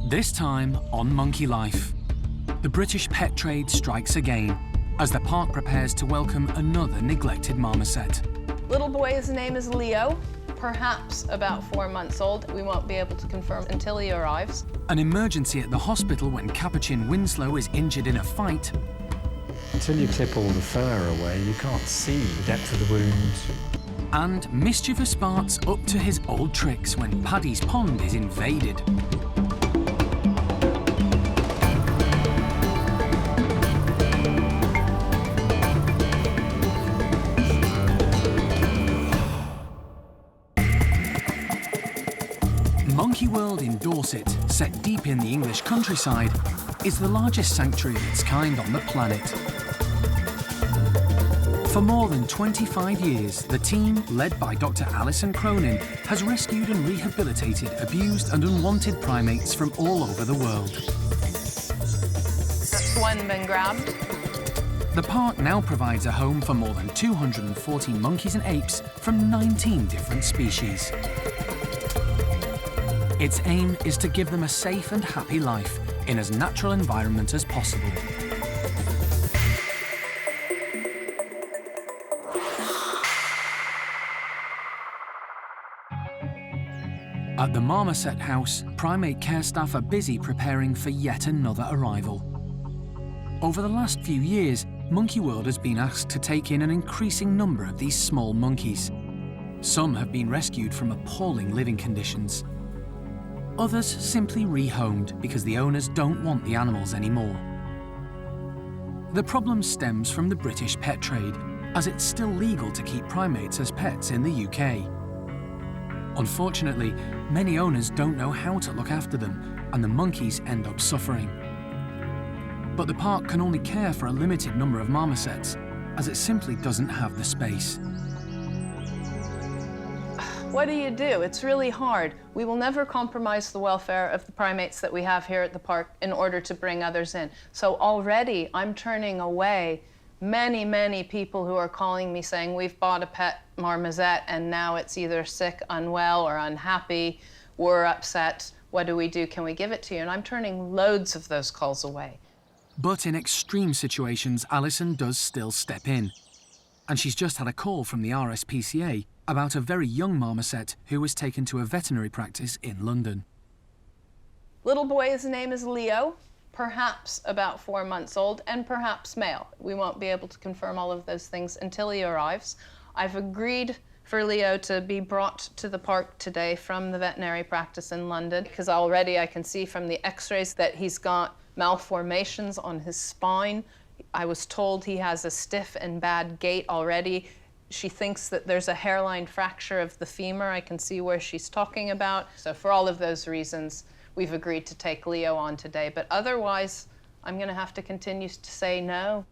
This time on Monkey Life, the British pet trade strikes again as the park prepares to welcome another neglected marmoset. Little boy's name is Leo, perhaps about 4 months old. We won't be able to confirm until he arrives. An emergency at the hospital when capuchin Winslow is injured in a fight. Until you clip all the fur away, you can't see the depth of the wound. And mischievous Bart's up to his old tricks when Paddy's pond is invaded. Monkey World in Dorset, set deep in the English countryside, is the largest sanctuary of its kind on the planet. For more than 25 years, the team, led by Dr. Alison, has rescued and rehabilitated abused and unwanted primates from all over the world. That's one been grabbed. The park now provides a home for more than 240 monkeys and apes from 19 different species. Its aim is to give them a safe and happy life in as natural environment as possible. At the Marmoset house, primate care staff are busy preparing for yet another arrival. Over the last few years, Monkey World has been asked to take in an increasing number of these small monkeys. Some have been rescued from appalling living conditions. Others simply rehomed because the owners don't want the animals anymore. The problem stems from the British pet trade, as it's still legal to keep primates as pets in the UK. Unfortunately, many owners don't know how to look after them, and the monkeys end up suffering. But the park can only care for a limited number of marmosets, as it simply doesn't have the space. What do you do? It's really hard. We will never compromise the welfare of the primates that we have here at the park in order to bring others in. So already I'm turning away many people who are calling me saying, we've bought a pet marmoset and now it's either sick, unwell, or unhappy. We're upset. What do we do? Can we give it to you? And I'm turning loads of those calls away. But in extreme situations, Alison does still step in. And she's just had a call from the RSPCA about a very young marmoset who was taken to a veterinary practice in London. Little boy's name is Leo, perhaps about 4 months old, and perhaps male. We won't be able to confirm all of those things until he arrives. I've agreed for Leo to be brought to the park today from the veterinary practice in London, because already I can see from the x-rays that he's got malformations on his spine. I was told he has a stiff and bad gait already. She thinks that there's a hairline fracture of the femur. I can see where she's talking about. So for all of those reasons, we've agreed to take Leo on today. But otherwise, I'm going to have to continue to say no.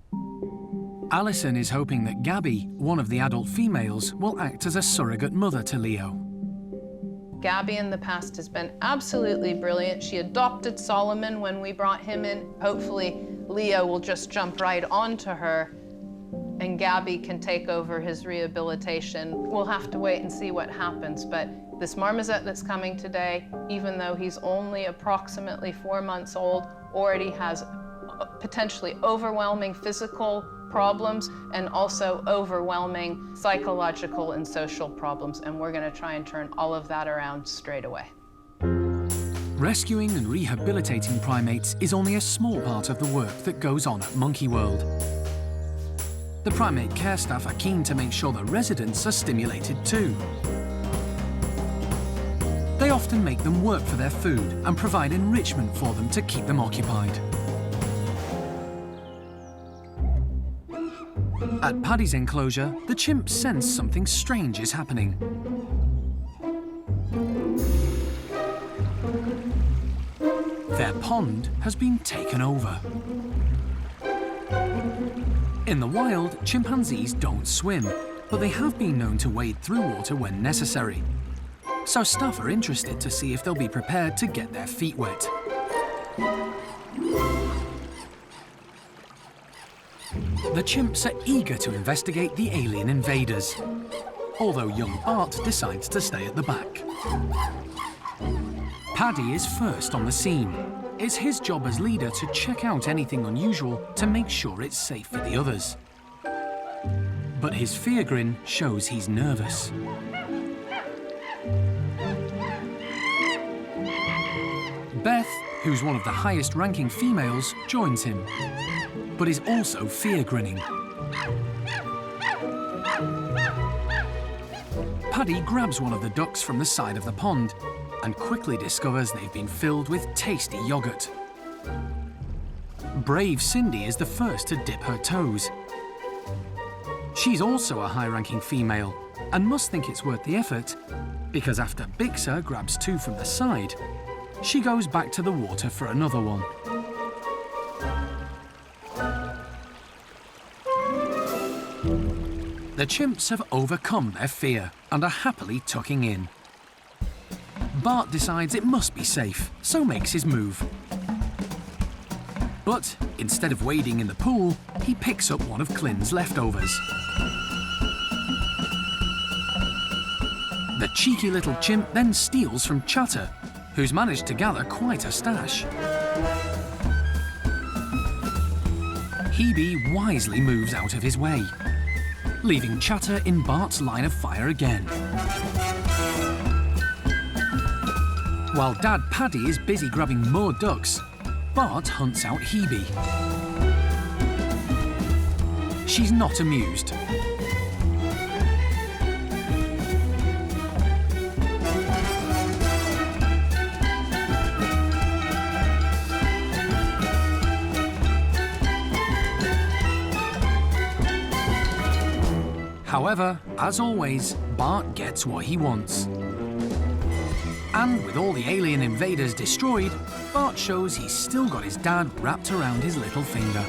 Alison is hoping that Gabby, one of the adult females, will act as a surrogate mother to Leo. Gabby in the past has been absolutely brilliant. She adopted Solomon when we brought him in. Hopefully, Leo will just jump right onto her and Gabby can take over his rehabilitation. We'll have to wait and see what happens, but this marmoset that's coming today, even though he's only approximately 4 months old, already has potentially overwhelming physical problems and also overwhelming psychological and social problems, and we're going to try and turn all of that around straight away. Rescuing and rehabilitating primates is only a small part of the work that goes on at Monkey World. The primate care staff are keen to make sure the residents are stimulated too. They often make them work for their food and provide enrichment for them to keep them occupied. At Paddy's enclosure, the chimps sense something strange is happening. Their pond has been taken over. In the wild, chimpanzees don't swim, but they have been known to wade through water when necessary. So staff are interested to see if they'll be prepared to get their feet wet. The chimps are eager to investigate the alien invaders, although young Bart decides to stay at the back. Paddy is first on the scene. It's his job as leader to check out anything unusual to make sure it's safe for the others. But his fear grin shows he's nervous. Beth, who's one of the highest-ranking females, joins him, but is also fear-grinning. Paddy grabs one of the ducks from the side of the pond and quickly discovers they've been filled with tasty yoghurt. Brave Cindy is the first to dip her toes. She's also a high-ranking female and must think it's worth the effort, because after Bixer grabs two from the side, she goes back to the water for another one. The chimps have overcome their fear and are happily tucking in. Bart decides it must be safe, so makes his move. But instead of wading in the pool, he picks up one of Clin's leftovers. The cheeky little chimp then steals from Chatter, who's managed to gather quite a stash. Hebe wisely moves out of his way, leaving Chatter in Bart's line of fire again. While Dad Paddy is busy grabbing more ducks, Bart hunts out Hebe. She's not amused. However, as always, Bart gets what he wants. And with all the alien invaders destroyed, Bart shows he's still got his dad wrapped around his little finger.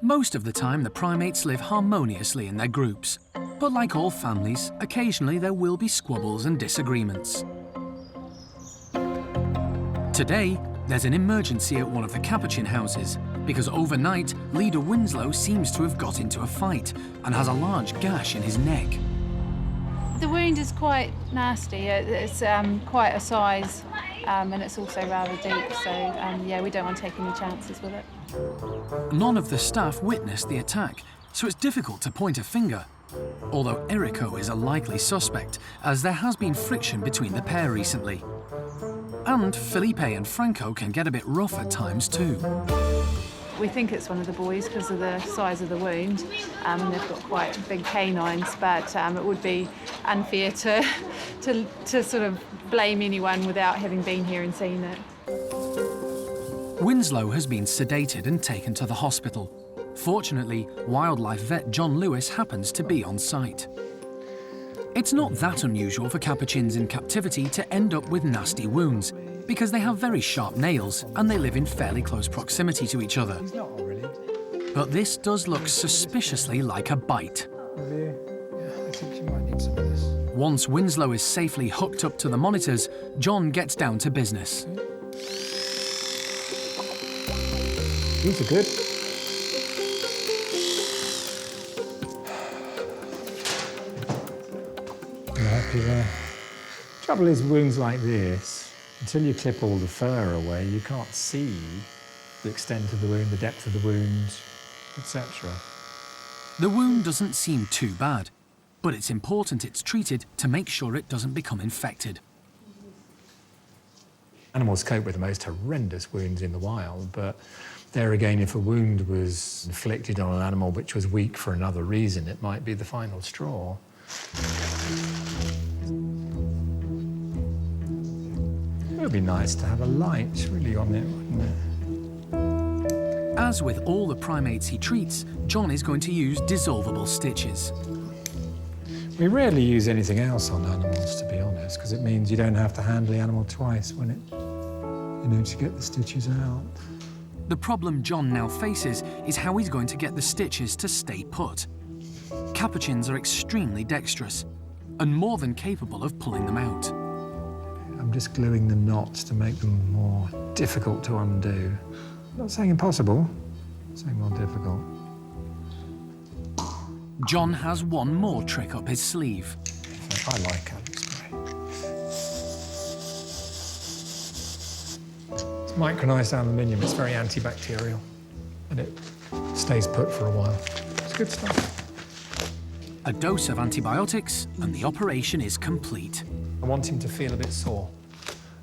Most of the time, the primates live harmoniously in their groups. But like all families, occasionally there will be squabbles and disagreements. Today, there's an emergency at one of the capuchin houses, because overnight, leader Winslow seems to have got into a fight and has a large gash in his neck. The wound is quite nasty. It's quite a size, and it's also rather deep, so yeah, we don't want to take any chances with it. None of the staff witnessed the attack, so it's difficult to point a finger. Although Erico is a likely suspect, as there has been friction between the pair recently. And Felipe and Franco can get a bit rough at times too. We think it's one of the boys because of the size of the wound, and they've got quite big canines, but it would be unfair to sort of blame anyone without having been here and seen it. Winslow has been sedated and taken to the hospital. Fortunately, wildlife vet John Lewis happens to be on site. It's not that unusual for capuchins in captivity to end up with nasty wounds, because they have very sharp nails and they live in fairly close proximity to each other. But this does look suspiciously like a bite. Once Winslow is safely hooked up to the monitors, John gets down to business. These are good. You happy there? Trouble is, wounds like this, until you clip all the fur away, you can't see the extent of the wound, the depth of the wound, etc. The wound doesn't seem too bad, but it's important it's treated to make sure it doesn't become infected. Animals cope with the most horrendous wounds in the wild, but there again, if a wound was inflicted on an animal which was weak for another reason, it might be the final straw. It would be nice to have a light really on it, wouldn't it? As with all the primates he treats, John is going to use dissolvable stitches. We rarely use anything else on animals, to be honest, because it means you don't have to handle the animal twice when it, to get the stitches out. The problem John now faces is how he's going to get the stitches to stay put. Capuchins are extremely dexterous and more than capable of pulling them out. I'm just gluing the knots to make them more difficult to undo. I'm not saying impossible, I'm saying more difficult. John has one more trick up his sleeve. I like aloe spray. It's micronized aluminium. It's very antibacterial, and it stays put for a while. It's good stuff. A dose of antibiotics and the operation is complete. I want him to feel a bit sore.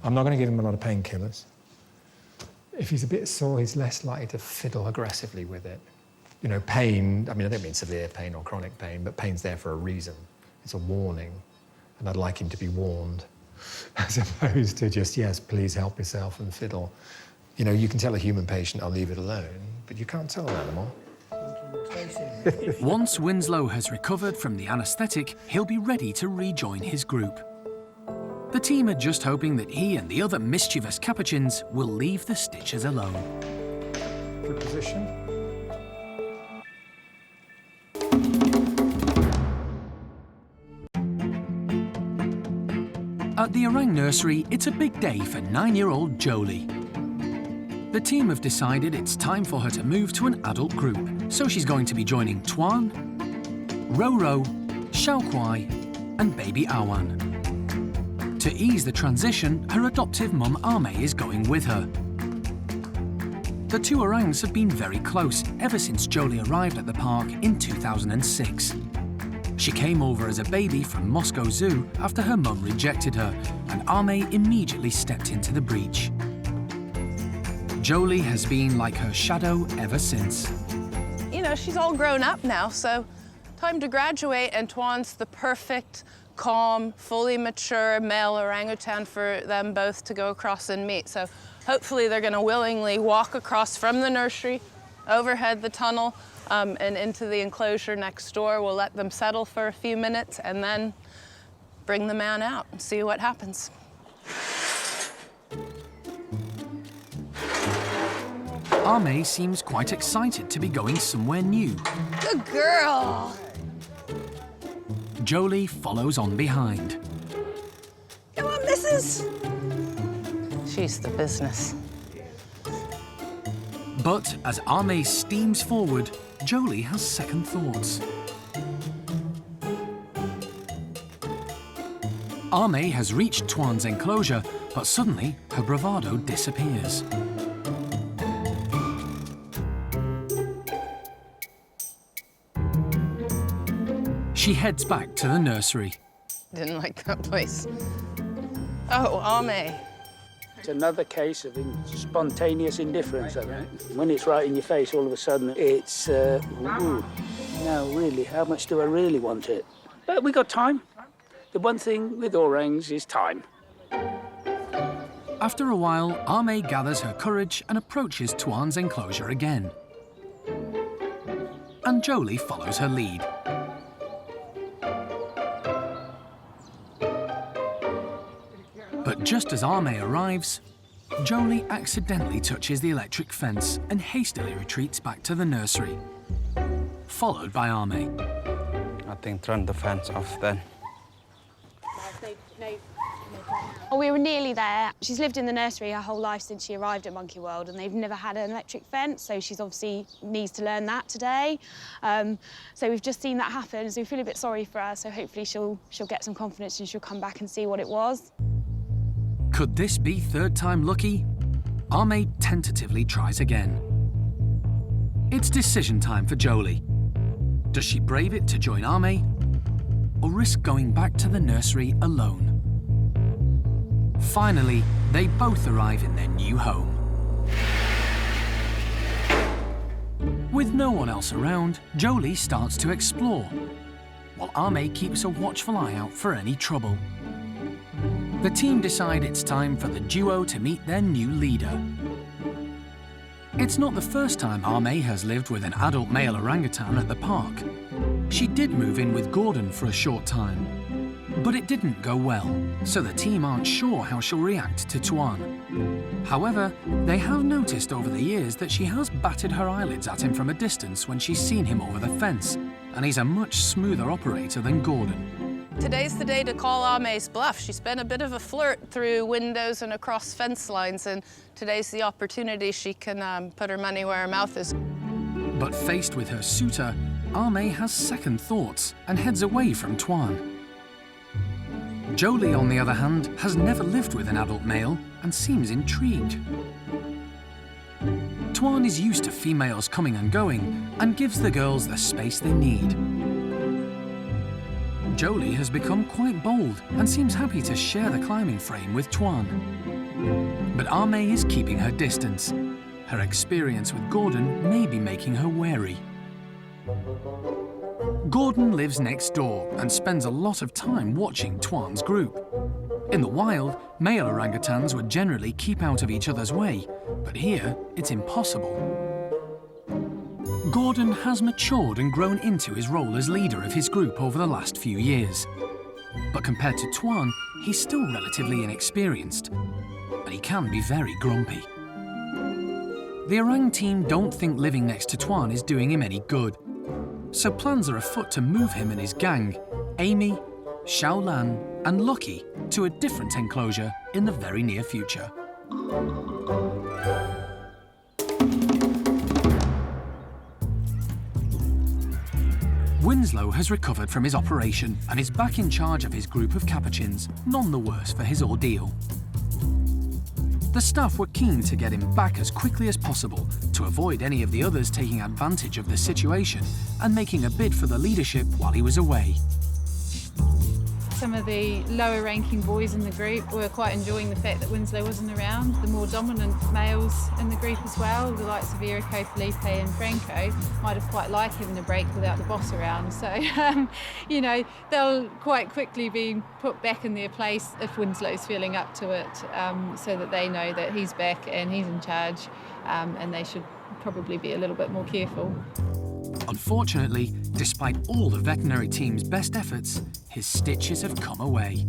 I'm not going to give him a lot of painkillers. If he's a bit sore, he's less likely to fiddle aggressively with it. You know, pain, I mean, I don't mean severe pain or chronic pain, but pain's there for a reason. It's a warning, and I'd like him to be warned, as opposed to just, yes, please help yourself and fiddle. You know, you can tell a human patient, I'll leave it alone, but you can't tell an animal. Once Winslow has recovered from the anaesthetic, he'll be ready to rejoin his group. The team are just hoping that he and the other mischievous capuchins will leave the stitches alone. Good position. At the orang nursery, it's a big day for 9-year-old Jolie. The team have decided it's time for her to move to an adult group, so she's going to be joining Tuan, Roro, Xiaokuai, and baby Awan. To ease the transition, her adoptive mum Ame is going with her. The two orangs have been very close ever since Jolie arrived at the park in 2006. She came over as a baby from Moscow Zoo after her mum rejected her, and Ame immediately stepped into the breach. Jolie has been like her shadow ever since. You know, she's all grown up now, so time to graduate, and Tuan's the perfect, calm, fully mature male orangutan for them both to go across and meet. So hopefully they're going to willingly walk across from the nursery, overhead the tunnel, and into the enclosure next door. We'll let them settle for a few minutes and then bring the man out and see what happens. Ame seems quite excited to be going somewhere new. Good girl. Jolie follows on behind. Come on, missus. She's the business. But as Ame steams forward, Jolie has second thoughts. Ame has reached Tuan's enclosure, but suddenly her bravado disappears. She heads back to the nursery. Didn't like that place. Oh, Ame. It's another case of spontaneous indifference, I think. When it's right in your face, all of a sudden, it's, ooh, no, really, how much do I really want it? But we got time. The one thing with orangs is time. After a while, Ame gathers her courage and approaches Tuan's enclosure again. And Jolie follows her lead. But just as Ame arrives, Jolie accidentally touches the electric fence and hastily retreats back to the nursery, followed by Ame. I think turn the fence off then. We were nearly there. She's lived in the nursery her whole life since she arrived at Monkey World, and they've never had an electric fence, so she's obviously needs to learn that today. So we've just seen that happen, so we feel a bit sorry for her, so hopefully she'll get some confidence and she'll come back and see what it was. Could this be third time lucky? Ame tentatively tries again. It's decision time for Jolie. Does she brave it to join Ame, or risk going back to the nursery alone? Finally, they both arrive in their new home. With no one else around, Jolie starts to explore, while Ame keeps a watchful eye out for any trouble. The team decide it's time for the duo to meet their new leader. It's not the first time Ame has lived with an adult male orangutan at the park. She did move in with Gordon for a short time, but it didn't go well, so the team aren't sure how she'll react to Tuan. However, they have noticed over the years that she has batted her eyelids at him from a distance when she's seen him over the fence, and he's a much smoother operator than Gordon. Today's the day to call Ame's bluff. She's been a bit of a flirt through windows and across fence lines, and today's the opportunity she can put her money where her mouth is. But faced with her suitor, Ame has second thoughts and heads away from Tuan. Jolie, on the other hand, has never lived with an adult male and seems intrigued. Tuan is used to females coming and going and gives the girls the space they need. Jolie has become quite bold and seems happy to share the climbing frame with Tuan. But Armée is keeping her distance. Her experience with Gordon may be making her wary. Gordon lives next door and spends a lot of time watching Tuan's group. In the wild, male orangutans would generally keep out of each other's way, but here it's impossible. Gordon has matured and grown into his role as leader of his group over the last few years. But compared to Tuan, he's still relatively inexperienced, and he can be very grumpy. The orang team don't think living next to Tuan is doing him any good, so plans are afoot to move him and his gang, Amy, Xiaolan and Lucky, to a different enclosure in the very near future. Winslow has recovered from his operation and is back in charge of his group of capuchins, none the worse for his ordeal. The staff were keen to get him back as quickly as possible to avoid any of the others taking advantage of the situation and making a bid for the leadership while he was away. Some of the lower ranking boys in the group were quite enjoying the fact that Winslow wasn't around. The more dominant males in the group as well, the likes of Erico, Felipe and Franco, might have quite liked having a break without the boss around. So, you know, they'll quite quickly be put back in their place if Winslow's feeling up to it, so that they know that he's back and he's in charge, and they should probably be a little bit more careful. Unfortunately, despite all the veterinary team's best efforts, his stitches have come away.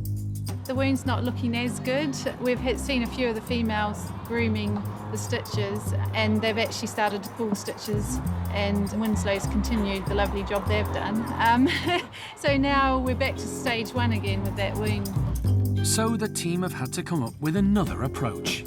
The wound's not looking as good. We've seen a few of the females grooming the stitches, and they've actually started to pull stitches, and Winslow's continued the lovely job they've done. So now we're back to stage one again with that wound. So the team have had to come up with another approach.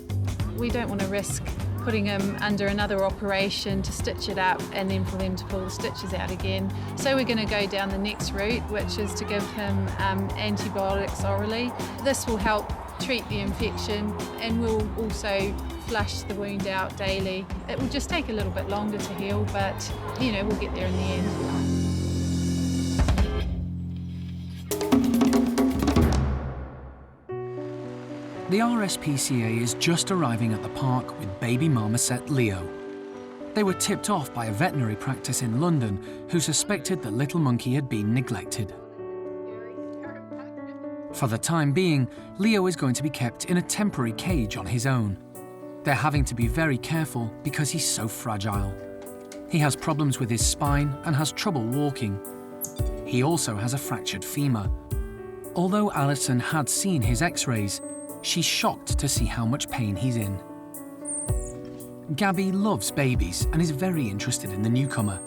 We don't want to risk putting him under another operation to stitch it up and then for them to pull the stitches out again. So we're going to go down the next route, which is to give him antibiotics orally. This will help treat the infection, and we'll also flush the wound out daily. It will just take a little bit longer to heal, but you know, we'll get there in the end. The RSPCA is just arriving at the park with baby marmoset Leo. They were tipped off by a veterinary practice in London who suspected the little monkey had been neglected. For the time being, Leo is going to be kept in a temporary cage on his own. They're having to be very careful because he's so fragile. He has problems with his spine and has trouble walking. He also has a fractured femur. Although Alison had seen his x-rays, she's shocked to see how much pain he's in. Gabby loves babies and is very interested in the newcomer.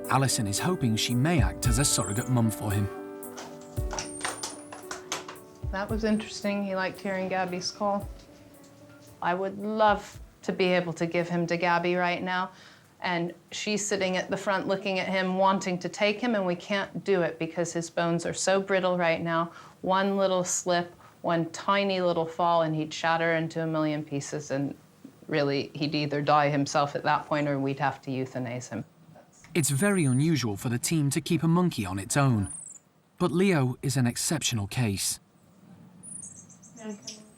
Alison is hoping she may act as a surrogate mum for him. That was interesting. He liked hearing Gabby's call. I would love to be able to give him to Gabby right now. And she's sitting at the front looking at him, wanting to take him, and we can't do it because his bones are so brittle right now. One little slip, one tiny little fall, and he'd shatter into a million pieces, and really, he'd either die himself at that point or we'd have to euthanize him. It's very unusual for the team to keep a monkey on its own, but Leo is an exceptional case.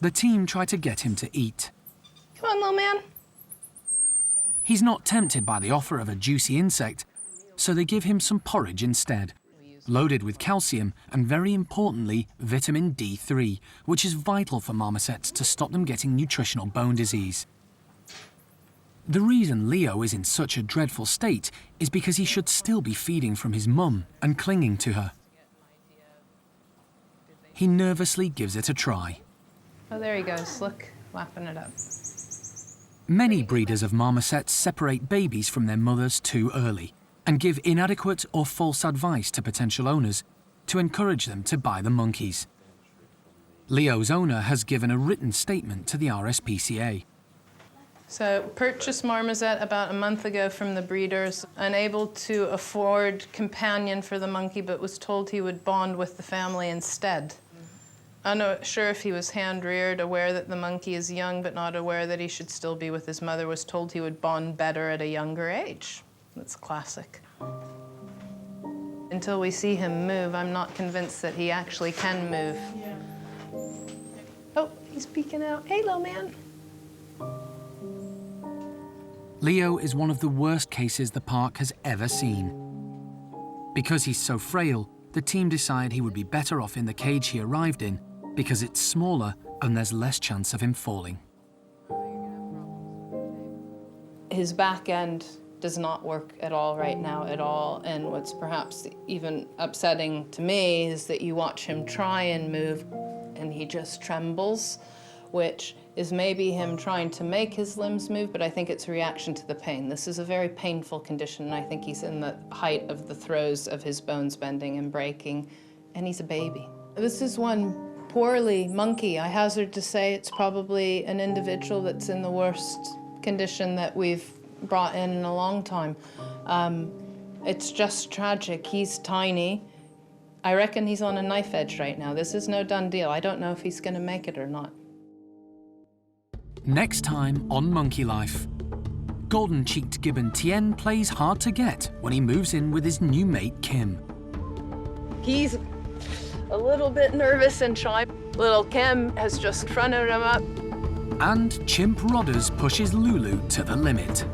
The team try to get him to eat. Come on, little man. He's not tempted by the offer of a juicy insect, so they give him some porridge instead, loaded with calcium and, very importantly, vitamin D3, which is vital for marmosets to stop them getting nutritional bone disease. The reason Leo is in such a dreadful state is because he should still be feeding from his mum and clinging to her. He nervously gives it a try. Oh, there he goes. Look, lapping it up. Many breeders of marmosets separate babies from their mothers too early and give inadequate or false advice to potential owners to encourage them to buy the monkeys. Leo's owner has given a written statement to the RSPCA. So, purchased marmoset about a month ago from the breeders, unable to afford companion for the monkey, but was told he would bond with the family instead. I'm not sure if he was hand-reared, aware that the monkey is young, but not aware that he should still be with his mother, was told he would bond better at a younger age. That's classic. Until we see him move, I'm not convinced that he actually can move. Yeah. Oh, he's peeking out. Hey, little man. Leo is one of the worst cases the park has ever seen. Because he's so frail, the team decide he would be better off in the cage he arrived in because it's smaller and there's less chance of him falling. His back end does not work at all right now at all, and what's perhaps even upsetting to me is that you watch him try and move and he just trembles, which is maybe him trying to make his limbs move, but I think it's a reaction to the pain. This is a very painful condition, and I think he's in the height of the throes of his bones bending and breaking, and he's a baby. This is one poorly monkey. I hazard to say it's probably an individual that's in the worst condition that we've brought in a long time. It's just tragic. He's tiny. I reckon he's on a knife edge right now. This is no done deal. I don't know if he's gonna make it or not. Next time on Monkey Life, golden-cheeked gibbon Tien plays hard to get when he moves in with his new mate, Kim. He's a little bit nervous and shy. Little Kim has just fronted him up. And Chimp Rodders pushes Lulu to the limit.